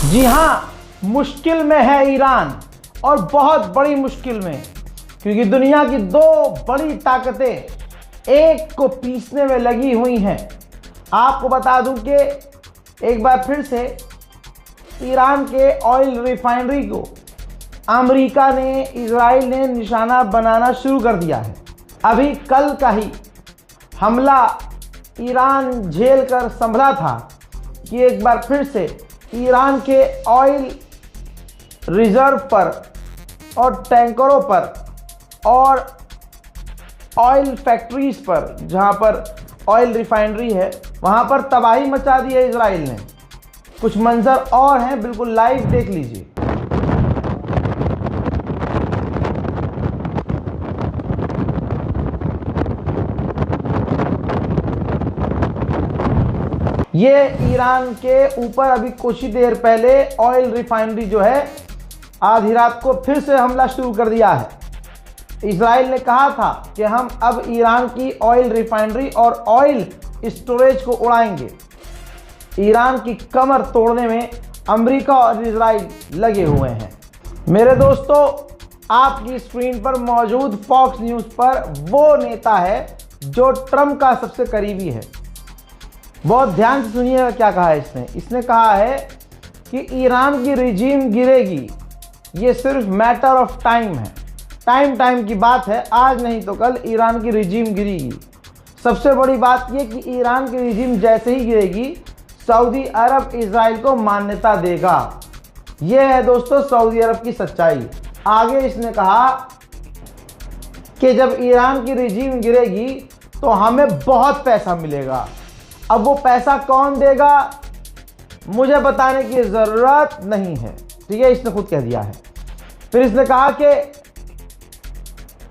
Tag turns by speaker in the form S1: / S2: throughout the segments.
S1: जी हाँ, मुश्किल में है ईरान और बहुत बड़ी मुश्किल में, क्योंकि दुनिया की दो बड़ी ताकतें एक को पीसने में लगी हुई हैं। आपको बता दूं कि एक बार फिर से ईरान के ऑयल रिफाइनरी को अमेरिका ने, इजराइल ने निशाना बनाना शुरू कर दिया है। अभी कल का ही हमला ईरान झेल कर संभला था कि एक बार फिर से ईरान के ऑयल रिजर्व पर और टैंकरों पर और ऑयल फैक्ट्रीज पर, जहां पर ऑयल रिफाइनरी है, वहां पर तबाही मचा दी है इजराइल ने। कुछ मंजर और हैं, बिल्कुल लाइव देख लीजिए। ये ईरान के ऊपर अभी कुछ ही देर पहले ऑयल रिफाइनरी जो है, आधी रात को फिर से हमला शुरू कर दिया है। इजराइल ने कहा था कि हम अब ईरान की ऑयल रिफाइनरी और ऑयल स्टोरेज को उड़ाएंगे। ईरान की कमर तोड़ने में अमेरिका और इजराइल लगे हुए हैं। मेरे दोस्तों, आपकी स्क्रीन पर मौजूद फॉक्स न्यूज़ पर वो नेता है जो ट्रंप का सबसे करीबी है। बहुत ध्यान से सुनिएगा क्या कहा है इसने कहा है कि ईरान की रिजीम गिरेगी, ये सिर्फ मैटर ऑफ टाइम है। टाइम की बात है, आज नहीं तो कल ईरान की रिजीम गिरेगी। सबसे बड़ी बात ये कि ईरान की रिजीम जैसे ही गिरेगी, सऊदी अरब इजराइल को मान्यता देगा। यह है दोस्तों सऊदी अरब की सच्चाई। आगे इसने कहा कि जब ईरान की रिजीम गिरेगी तो हमें बहुत पैसा मिलेगा। अब वो पैसा कौन देगा मुझे बताने की ज़रूरत नहीं है, ठीक है, इसने खुद कह दिया है। फिर इसने कहा कि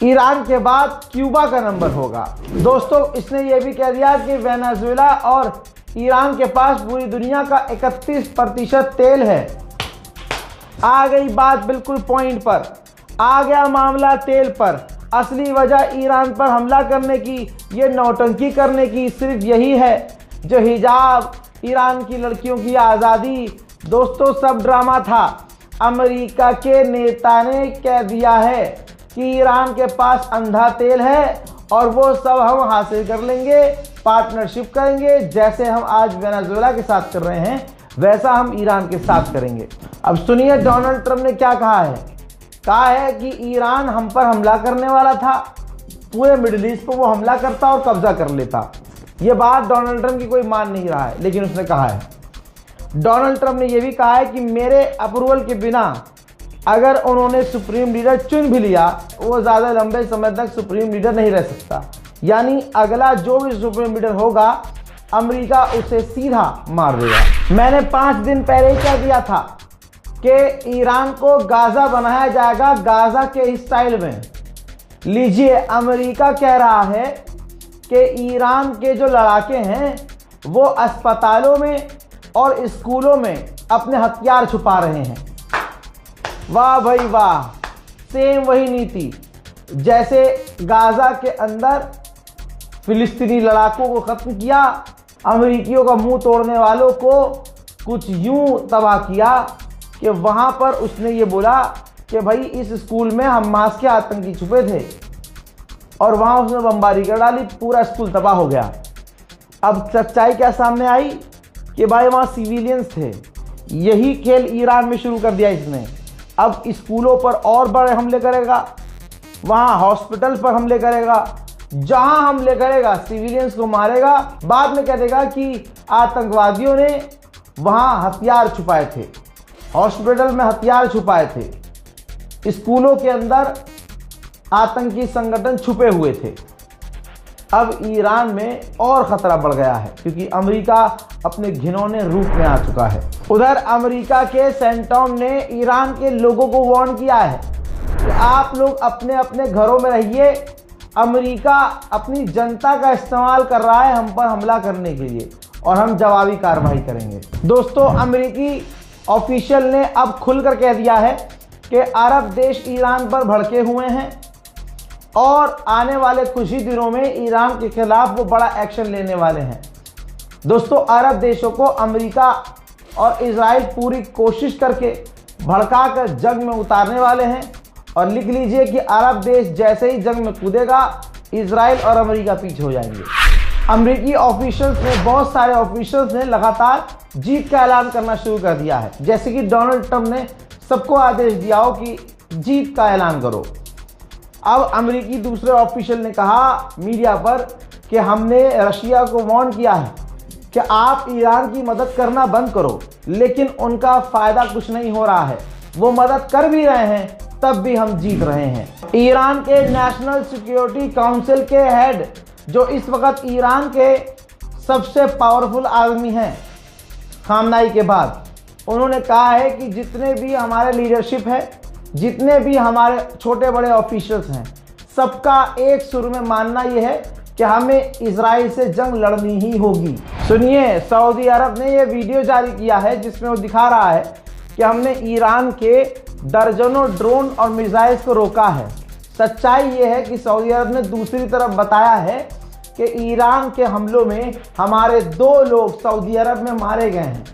S1: ईरान के बाद क्यूबा का नंबर होगा। दोस्तों, इसने ये भी कह दिया कि वेनेजुएला और ईरान के पास पूरी दुनिया का 31% तेल है। आ गई बात बिल्कुल पॉइंट पर, आ गया मामला तेल पर। असली वजह ईरान पर हमला करने की, ये नौटंकी करने की सिर्फ यही है जो हिजाब, ईरान की लड़कियों की आज़ादी। दोस्तों, सब ड्रामा था। अमेरिका के नेता ने कह दिया है कि ईरान के पास अंधा तेल है और वो सब हम हासिल कर लेंगे, पार्टनरशिप करेंगे। जैसे हम आज वेनेजुएला के साथ कर रहे हैं, वैसा हम ईरान के साथ करेंगे। अब सुनिए डोनाल्ड ट्रंप ने क्या कहा है। कहा है कि ईरान हम पर हमला करने वाला था, पूरे मिडिल ईस्ट पर वो हमला करता और कब्जा कर लेता। ये बात डोनाल्ड ट्रंप की कोई मान नहीं रहा है, लेकिन उसने कहा है। डोनाल्ड ट्रंप ने यह भी कहा है कि मेरे अप्रूवल के बिना अगर उन्होंने सुप्रीम लीडर चुन भी लिया, वो ज़्यादा लंबे समय तक सुप्रीम लीडर नहीं रह सकता। यानी अगला जो भी सुप्रीम लीडर होगा, अमेरिका उसे सीधा मार देगा। मैंने 5 दिन पहले ही कह दिया था कि ईरान को गाज़ा बनाया जाएगा, गाज़ा के स्टाइल में। लीजिए, अमेरिका कह रहा है कि ईरान के जो लड़ाके हैं वो अस्पतालों में और स्कूलों में अपने हथियार छुपा रहे हैं। वाह भाई वाह, सेम वही नीति जैसे गाज़ा के अंदर फिलिस्तीनी लड़ाकों को ख़त्म किया, अमेरिकियों का मुंह तोड़ने वालों को कुछ यूं तबाह किया कि वहाँ पर उसने ये बोला कि भाई इस स्कूल में हमास के आतंकी छुपे थे और वहाँ उसने बमबारी कर डाली, पूरा स्कूल तबाह हो गया। अब सच्चाई क्या सामने आई कि भाई वहाँ सिविलियंस थे। यही खेल ईरान में शुरू कर दिया इसने। अब स्कूलों पर और बड़े हमले करेगा, वहाँ हॉस्पिटल पर हमले करेगा, जहाँ हमले करेगा सिविलियंस को मारेगा। बाद में कह देगा कि आतंकवादियों ने वहाँ हथियार छुपाए थे, हॉस्पिटल में हथियार छुपाए थे, स्कूलों के अंदर आतंकी संगठन छुपे हुए थे। अब ईरान में और खतरा बढ़ गया है क्योंकि अमेरिका अपने घिनौने रूप में आ चुका है। उधर अमेरिका के सेंटोम ने ईरान के लोगों को वार्न किया है कि आप लोग अपने अपने घरों में रहिए, अमेरिका अपनी जनता का इस्तेमाल कर रहा है हम पर हमला करने के लिए और हम जवाबी कार्रवाई करेंगे। दोस्तों, अमेरिकी ऑफिशियल ने अब खुलकर कह दिया है कि अरब देश ईरान पर भड़के हुए हैं और आने वाले कुछ ही दिनों में ईरान के खिलाफ वो बड़ा एक्शन लेने वाले हैं। दोस्तों, अरब देशों को अमेरिका और इजराइल पूरी कोशिश करके भड़काकर जंग में उतारने वाले हैं। और लिख लीजिए कि अरब देश जैसे ही जंग में कूदेगा, इजराइल और अमेरिका पीछे हो जाएंगे। अमेरिकी ऑफिशियल्स ने, बहुत सारे ऑफिशियल्स ने लगातार जीत का ऐलान करना शुरू कर दिया है। जैसे कि डोनाल्ड ट्रंप ने सबको आदेश दिया हो कि जीत का ऐलान करो। अब अमेरिकी दूसरे ऑफिशियल ने कहा मीडिया पर कि हमने रशिया को वार्न किया है कि आप ईरान की मदद करना बंद करो, लेकिन उनका फायदा कुछ नहीं हो रहा है। वो मदद कर भी रहे हैं, तब भी हम जीत रहे हैं। ईरान के नेशनल सिक्योरिटी काउंसिल के हेड, जो इस वक्त ईरान के सबसे पावरफुल आदमी हैं खामनाई के बाद, उन्होंने कहा है कि जितने भी हमारे लीडरशिप है, जितने भी हमारे छोटे बड़े ऑफिशियल्स हैं, सबका एक सुर में मानना यह है कि हमें इजराइल से जंग लड़नी ही होगी। सुनिए, सऊदी अरब ने यह वीडियो जारी किया है जिसमें वो दिखा रहा है कि हमने ईरान के दर्जनों ड्रोन और मिसाइल्स को रोका है। सच्चाई ये है कि सऊदी अरब ने दूसरी तरफ बताया है कि ईरान के हमलों में हमारे 2 लोग सऊदी अरब में मारे गए हैं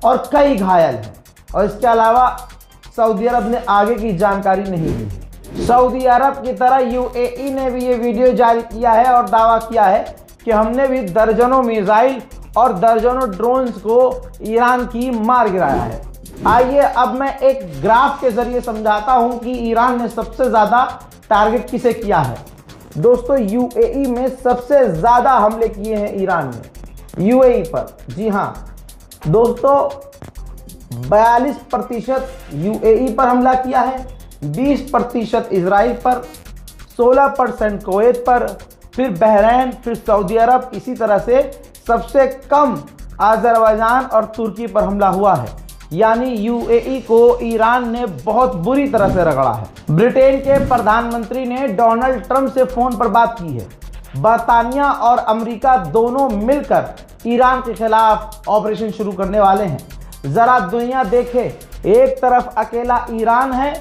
S1: और कई घायल हैं। और इसके अलावा सऊदी अरब ने आगे की जानकारी नहीं दी। सऊदी अरब की तरह यूएई ने भी ये वीडियो जारी किया है और दावा किया है कि हमने भी दर्जनों मिसाइल और दर्जनों ड्रोन्स को ईरान की मार गिराया है। आइए अब मैं एक ग्राफ के जरिए समझाता हूं कि ईरान ने सबसे ज्यादा टारगेट किसे किया है। दोस्तों, यूएई में सबसे ज्यादा हमले किए हैं ईरान ने, यूएई पर। जी हां दोस्तों, 42% यूएई पर हमला किया है, 20% इजराइल पर, 16% कुवैत पर, फिर बहरैन, फिर सऊदी अरब। इसी तरह से सबसे कम अजरबैजान और तुर्की पर हमला हुआ है। यानी यूएई को ईरान ने बहुत बुरी तरह से रगड़ा है। ब्रिटेन के प्रधानमंत्री ने डोनाल्ड ट्रंप से फोन पर बात की है। बरतानिया और अमेरिका दोनों मिलकर ईरान के खिलाफ ऑपरेशन शुरू करने वाले हैं। जरा दुनिया देखे, एक तरफ अकेला ईरान है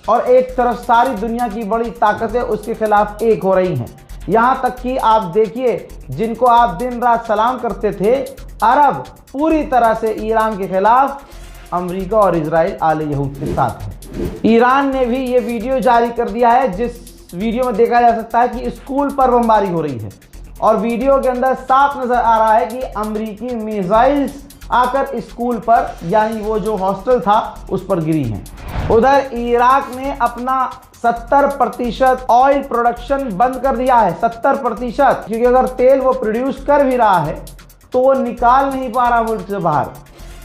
S1: और एक तरफ सारी दुनिया की बड़ी ताकतें उसके खिलाफ एक हो रही हैं। यहां तक कि आप देखिए, जिनको आप दिन रात सलाम करते थे, अरब पूरी तरह से ईरान के खिलाफ अमेरिका और इजराइल आले यहूद के साथ है। ईरान ने भी ये वीडियो जारी कर दिया है, जिस वीडियो में देखा जा सकता है कि स्कूल पर बमबारी हो रही है और वीडियो के अंदर साफ नजर आ रहा है कि अमेरिकी मिसाइल्स आकर स्कूल पर, यानी वो जो हॉस्टल था, उस पर गिरी हैं। उधर इराक ने अपना 70% ऑयल प्रोडक्शन बंद कर दिया है। 70%, क्योंकि अगर तेल वो प्रोड्यूस कर भी रहा है तो वो निकाल नहीं पा रहा मुल्क से बाहर।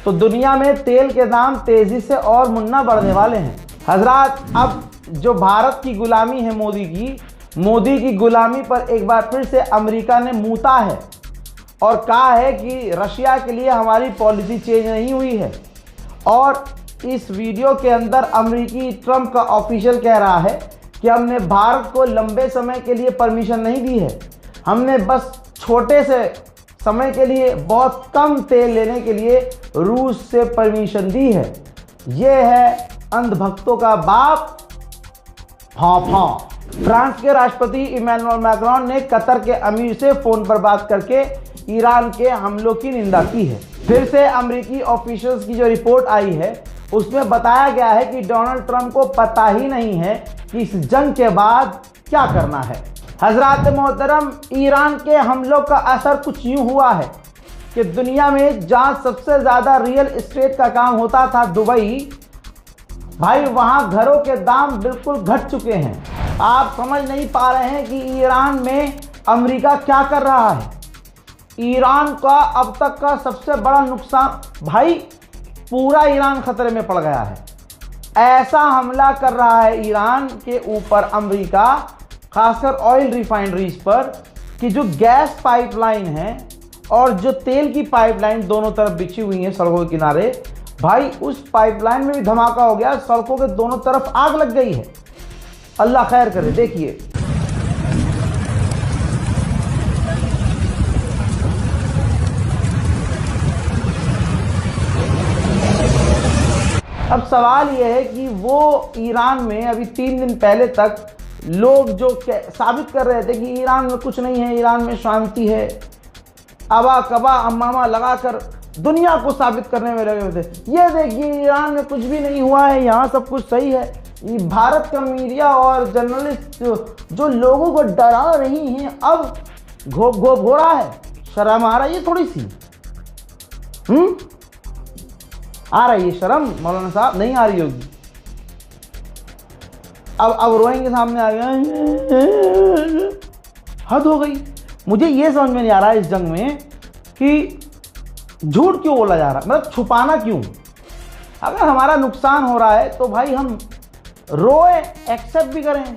S1: तो दुनिया में तेल के दाम तेजी से और मुन्ना बढ़ने वाले हैं। हजरात, अब जो भारत की गुलामी है मोदी की गुलामी पर एक बार फिर से अमेरिका ने मूता है और कहा है कि रशिया के लिए हमारी पॉलिसी चेंज नहीं हुई है। और इस वीडियो के अंदर अमेरिकी ट्रंप का ऑफिशियल कह रहा है कि हमने भारत को लंबे समय के लिए परमिशन नहीं दी है, हमने बस छोटे से समय के लिए बहुत कम तेल लेने के लिए रूस से परमिशन दी है। यह है अंधभक्तों का बाप हाँ। फ्रांस के राष्ट्रपति इमैनुअल मैक्रोन ने कतर के अमीर से फोन पर बात करके ईरान के हमलों की निंदा की है। फिर से अमेरिकी ऑफिशियल्स की जो रिपोर्ट आई है उसमें बताया गया है कि डोनाल्ड ट्रंप को पता ही नहीं है कि इस जंग के बाद क्या करना है। हजरात मोहतरम, ईरान के हमलों का असर कुछ यूं हुआ है कि दुनिया में जहां सबसे ज्यादा रियल एस्टेट का काम होता था, दुबई, भाई वहां घरों के दाम बिल्कुल घट चुके हैं। आप समझ नहीं पा रहे हैं कि ईरान में अमेरिका क्या कर रहा है। ईरान का अब तक का सबसे बड़ा नुकसान, भाई पूरा ईरान खतरे में पड़ गया है। ऐसा हमला कर रहा है ईरान के ऊपर अमेरिका, खासकर ऑयल रिफाइनरीज पर, कि जो गैस पाइपलाइन है और जो तेल की पाइपलाइन दोनों तरफ बिछी हुई है सड़कों के किनारे, भाई उस पाइपलाइन में भी धमाका हो गया, सड़कों के दोनों तरफ आग लग गई है। अल्लाह खैर करे। देखिए अब सवाल यह है कि वो ईरान में अभी 3 दिन पहले तक लोग जो साबित कर रहे थे कि ईरान में कुछ नहीं है, ईरान में शांति है, अबा कबा अम्मामा लगाकर दुनिया को साबित करने में लगे हुए थे। ये देखिए ईरान में कुछ भी नहीं हुआ है, यहाँ सब कुछ सही है। ये भारत का मीडिया और जर्नलिस्ट जो लोगों को डरा रही हैं, अब घोप घोप हो रहा है। शर्म आ रही है थोड़ी सी? आ रही है शर्म मौलाना साहब? नहीं आ रही होगी। अब रोएंगे सामने आ गया, हद हो गई। मुझे ये समझ में नहीं आ रहा है इस जंग में कि झूठ क्यों बोला जा रहा है, मतलब छुपाना क्यों? अगर हमारा नुकसान हो रहा है तो भाई हम रोए, एक्सेप्ट भी करें,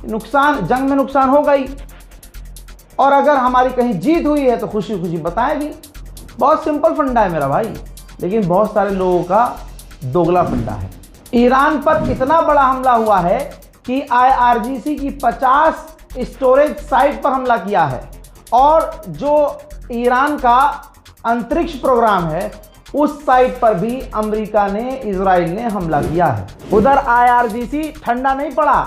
S1: नुकसान, जंग में नुकसान होगा ही, और अगर हमारी कहीं जीत हुई है तो खुशी खुशी बताएं भी। बहुत सिंपल फंडा है मेरा भाई, लेकिन बहुत सारे लोगों का दोगला फंडा है। ईरान पर इतना बड़ा हमला हुआ है कि IRGC की 50 स्टोरेज साइट पर हमला किया है, और जो ईरान का अंतरिक्ष प्रोग्राम है उस साइट पर भी अमेरिका ने, इजराइल ने हमला किया है। उधर IRGC ठंडा नहीं पड़ा।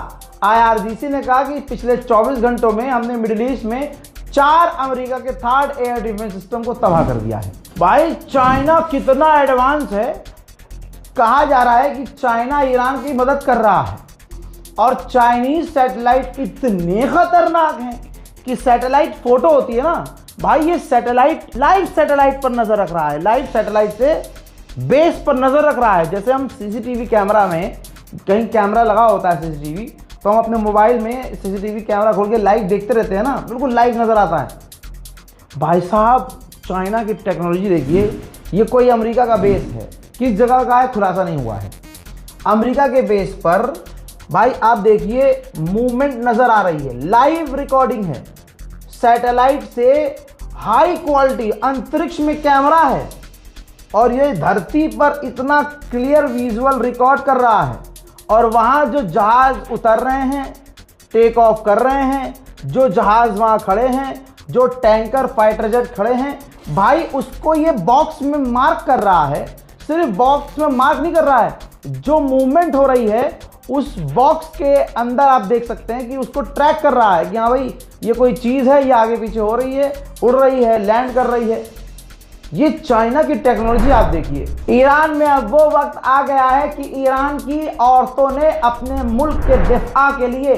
S1: IRGC ने कहा कि पिछले 24 घंटों में हमने मिडिल ईस्ट में 4 अमेरिका के थर्ड एयर डिफेंस सिस्टम को तबाह कर दिया है। भाई चाइना कितना एडवांस है। कहा जा रहा है कि चाइना ईरान की मदद कर रहा है, और चाइनीज सैटेलाइट इतने खतरनाक हैं कि सैटेलाइट फोटो होती है ना भाई, ये सैटेलाइट लाइव सैटेलाइट पर नजर रख रहा है, लाइव सैटेलाइट से बेस पर नजर रख रहा है। जैसे हम CCTV कैमरा में, कहीं कैमरा लगा होता है CCTV, तो हम अपने मोबाइल में CCTV कैमरा खोल के लाइव देखते रहते हैं ना, बिल्कुल लाइव नजर आता है। भाई साहब चाइना की टेक्नोलॉजी देखिए। ये कोई अमेरिका का बेस है, किस जगह का है खुलासा नहीं हुआ है। अमेरिका के बेस पर भाई आप देखिए मूवमेंट नजर आ रही है, लाइव रिकॉर्डिंग है, सैटेलाइट से हाई क्वालिटी अंतरिक्ष में कैमरा है, और ये धरती पर इतना क्लियर विजुअल रिकॉर्ड कर रहा है। और वहां जो जहाज उतर रहे हैं, टेक ऑफ कर रहे हैं, जो जहाज वहां खड़े हैं, जो टैंकर फाइटर जेट खड़े हैं, भाई उसको ये बॉक्स में मार्क कर रहा है। सिर्फ बॉक्स में मार्क नहीं कर रहा है, जो मूवमेंट हो रही है उस बॉक्स के अंदर आप देख सकते हैं कि उसको ट्रैक कर रहा है कि हाँ भाई ये कोई चीज़ है, ये आगे पीछे हो रही है, उड़ रही है, लैंड कर रही है। ये चाइना की टेक्नोलॉजी आप देखिए। ईरान में अब वो वक्त आ गया है कि ईरान की औरतों ने अपने मुल्क के दिफा के लिए,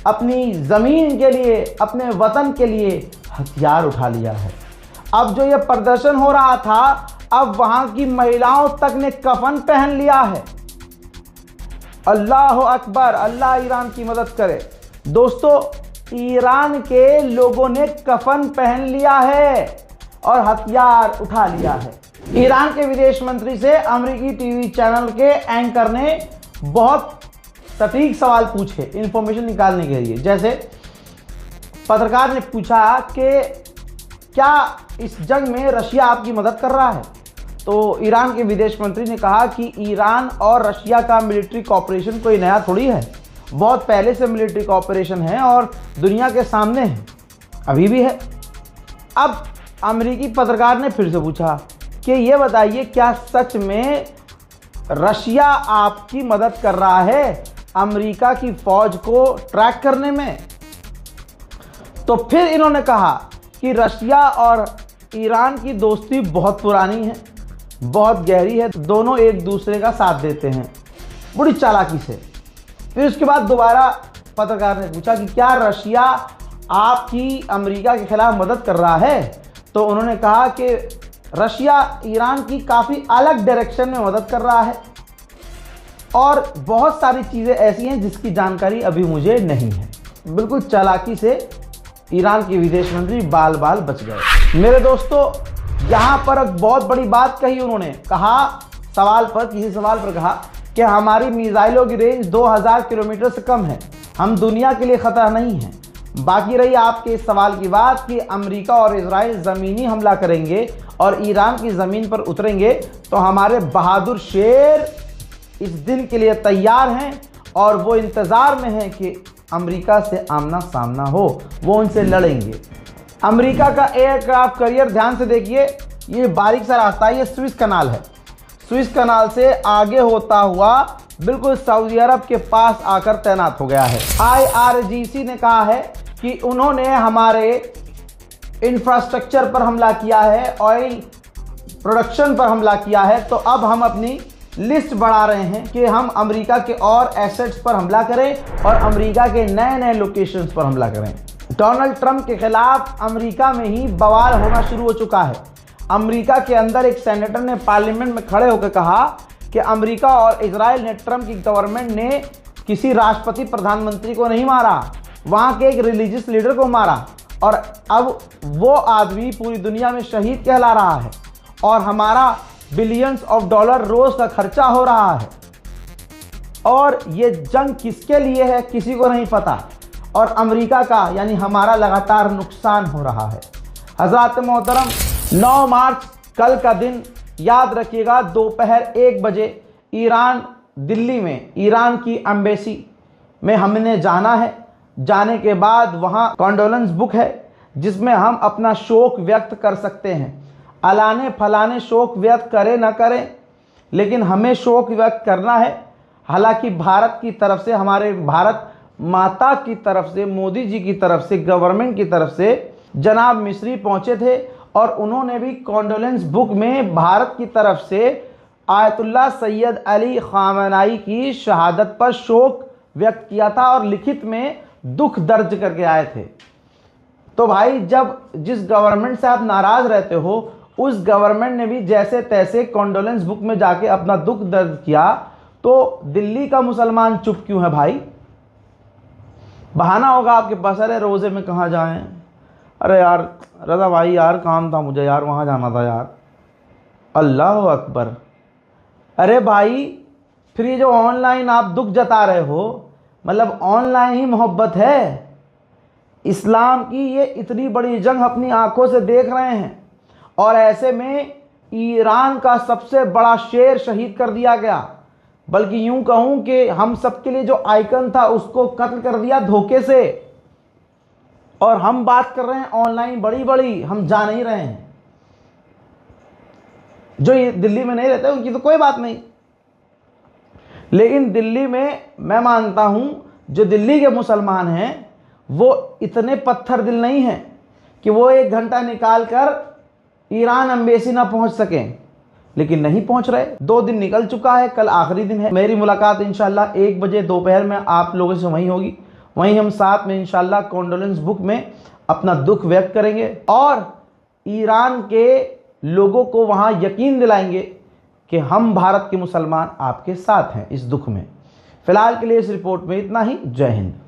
S1: अपनी ज़मीन के लिए, अपने वतन के लिए हथियार उठा लिया है। अब जो ये प्रदर्शन हो रहा था, अब वहां की महिलाओं तक ने कफन पहन लिया है। अल्लाह अकबर, अल्लाह ईरान की मदद करे। दोस्तों ईरान के लोगों ने कफन पहन लिया है और हथियार उठा लिया है। ईरान के विदेश मंत्री से अमेरिकी टीवी चैनल के एंकर ने बहुत सटीक सवाल पूछे इंफॉर्मेशन निकालने के लिए। जैसे पत्रकार ने पूछा कि क्या इस जंग में रशिया आपकी मदद कर रहा है, तो ईरान के विदेश मंत्री ने कहा कि ईरान और रशिया का मिलिट्री कॉपरेशन कोई नया थोड़ी है, बहुत पहले से मिलिट्री कॉपरेशन है और दुनिया के सामने है, अभी भी है। अब अमेरिकी पत्रकार ने फिर से पूछा कि ये बताइए क्या सच में रशिया आपकी मदद कर रहा है अमेरिका की फौज को ट्रैक करने में? तो फिर इन्होंने कहा कि रशिया और ईरान की दोस्ती बहुत पुरानी है, बहुत गहरी है, दोनों एक दूसरे का साथ देते हैं बड़ी चालाकी से। फिर उसके बाद दोबारा पत्रकार ने पूछा कि क्या रशिया आपकी अमेरिका के खिलाफ मदद कर रहा है? तो उन्होंने कहा कि रशिया ईरान की काफ़ी अलग डायरेक्शन में मदद कर रहा है और बहुत सारी चीज़ें ऐसी हैं जिसकी जानकारी अभी मुझे नहीं है। बिल्कुल चालाकी से ईरान के विदेश मंत्री बाल बाल बच गए। मेरे दोस्तों यहाँ पर एक बहुत बड़ी बात कही उन्होंने, कहा किसी सवाल पर कहा कि हमारी मिसाइलों की रेंज 2000 किलोमीटर से कम है, हम दुनिया के लिए ख़तरा नहीं है। बाकी रही आपके इस सवाल की बात कि अमेरिका और इजराइल ज़मीनी हमला करेंगे और ईरान की ज़मीन पर उतरेंगे, तो हमारे बहादुर शेर इस दिन के लिए तैयार हैं और वो इंतज़ार में हैं कि अमेरिका से आमना सामना हो, वो उनसे लड़ेंगे। अमेरिका का एयरक्राफ्ट करियर ध्यान से देखिए, ये बारीक सा रास्ता है, ये स्विस कनाल है। स्विस कनाल से आगे होता हुआ बिल्कुल सऊदी अरब के पास आकर तैनात हो गया है। IRGC ने कहा है कि उन्होंने हमारे इंफ्रास्ट्रक्चर पर हमला किया है, ऑयल प्रोडक्शन पर हमला किया है, तो अब हम अपनी लिस्ट बढ़ा रहे हैं कि हम अमेरिका के और एसेट्स पर हमला करें और अमेरिका के नए नए लोकेशंस पर हमला करें। डोनाल्ड ट्रंप के खिलाफ अमेरिका में ही बवाल होना शुरू हो चुका है। अमेरिका के अंदर एक सेनेटर ने पार्लियामेंट में खड़े होकर कहा कि अमेरिका और इजराइल ने, ट्रंप की गवर्नमेंट ने किसी राष्ट्रपति प्रधानमंत्री को नहीं मारा, वहाँ के एक रिलीजियस लीडर को मारा, और अब वो आदमी पूरी दुनिया में शहीद कहला रहा है और हमारा बिलियंस ऑफ डॉलर रोज का खर्चा हो रहा है। और ये जंग किसके लिए है किसी को नहीं पता, और अमेरिका का यानी हमारा लगातार नुकसान हो रहा है। हज़रात मोहतरम, 9 मार्च कल का दिन याद रखिएगा, दोपहर 1 बजे ईरान, दिल्ली में ईरान की एम्बेसी में हमने जाना है। जाने के बाद वहाँ कॉन्डोलेंस बुक है जिसमें हम अपना शोक व्यक्त कर सकते हैं। अलाने फलाने शोक व्यक्त करें ना करें, लेकिन हमें शोक व्यक्त करना है। हालांकि भारत की तरफ से, हमारे भारत माता की तरफ से, मोदी जी की तरफ से, गवर्नमेंट की तरफ से जनाब मिस्री पहुंचे थे और उन्होंने भी कॉन्डोलेंस बुक में भारत की तरफ से आयतुल्लाह सैयद अली खामनाई की शहादत पर शोक व्यक्त किया था और लिखित में दुख दर्ज करके आए थे। तो भाई, जब जिस गवर्नमेंट से आप नाराज रहते हो, उस गवर्नमेंट ने भी जैसे तैसे कॉन्डोलेंस बुक में जाके अपना दुख दर्ज किया, तो दिल्ली का मुसलमान चुप क्यों है भाई? बहाना होगा आपके पास, अरे रोज़े में कहाँ जाएं, अरे यार रज़ा भाई यार काम था मुझे यार, वहाँ जाना था यार। अल्लाह अकबर। अरे भाई, फिर ये जो ऑनलाइन आप दुख जता रहे हो, मतलब ऑनलाइन ही मोहब्बत है। इस्लाम की ये इतनी बड़ी जंग अपनी आंखों से देख रहे हैं और ऐसे में ईरान का सबसे बड़ा शेर शहीद कर दिया गया, बल्कि यूं कहूं कि हम सबके लिए जो आइकन था उसको कत्ल कर दिया धोखे से। और हम बात कर रहे हैं ऑनलाइन बड़ी बड़ी, हम जा नहीं रहे हैं। जो ये दिल्ली में नहीं रहते उनकी तो कोई बात नहीं, लेकिन दिल्ली में मैं मानता हूं जो दिल्ली के मुसलमान हैं वो इतने पत्थर दिल नहीं हैं कि वो 1 घंटा निकाल कर ईरान एम्बेसी ना पहुंच सकें, लेकिन नहीं पहुंच रहे। 2 दिन निकल चुका है, कल आखिरी दिन है। मेरी मुलाकात इंशाल्लाह 1 बजे दोपहर में आप लोगों से वहीं होगी। वहीं हम साथ में इंशाल्लाह कॉन्डोलेंस बुक में अपना दुख व्यक्त करेंगे और ईरान के लोगों को वहाँ यकीन दिलाएंगे कि हम भारत के मुसलमान आपके साथ हैं इस दुख में। फिलहाल के लिए इस रिपोर्ट में इतना ही। जय हिंद।